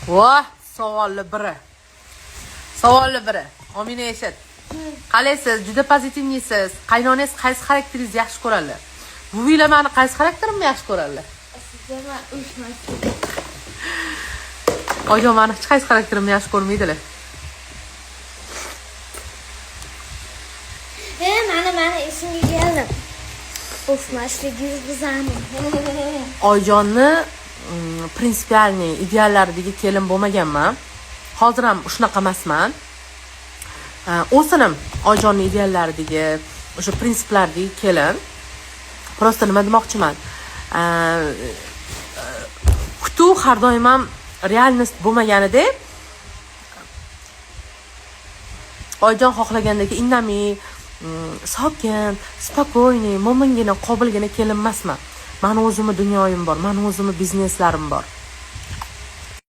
Voh, savolli biri. Omina eshit. Qalaysiz? Juda pozitivnisiz. Qaynonangiz qaysi xarakteringizni yaxshi ko'radi? Buvinglar meni qaysi xarakterimni yaxshi ko'radi? Sizlar urushmaysiz. Oyijon meni hech qaysi xarakterimni yaxshi ko'rmaydilar. Mana esimga keldi. Urushmasligingiz bizani. Oyjonni prinsipialniy ideallaridagi kelin bo'lmaganman. Hozir ham shunaqa emasman. O'zinim Oyjonni ideallaridagi o'sha prinsiplardagi kelin. Prosta nima demoqchiman? Kutuv har doim ham realnost bo'lmaganida Oyjon xohlagandagi indamay, sokin, spokойный, mo'mingina, qobilgina kelin emasman. Meni o'zimning dunyoyim bor, meni o'zimning bizneslarim bor.